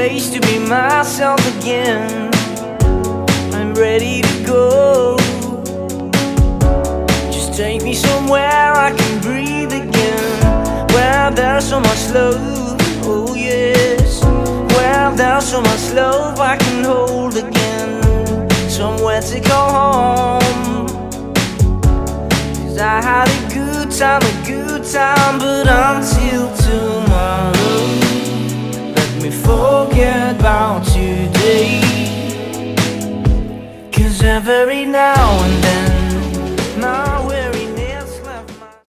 place to be myself again. I'm ready to go. Just take me somewhere I can breathe again, where there's so much love, oh yes. Where there's so much love I can hold again, somewhere to call home. 'Cause I had a good time, but until tomorrow, let me forget about today. 'Cause every now and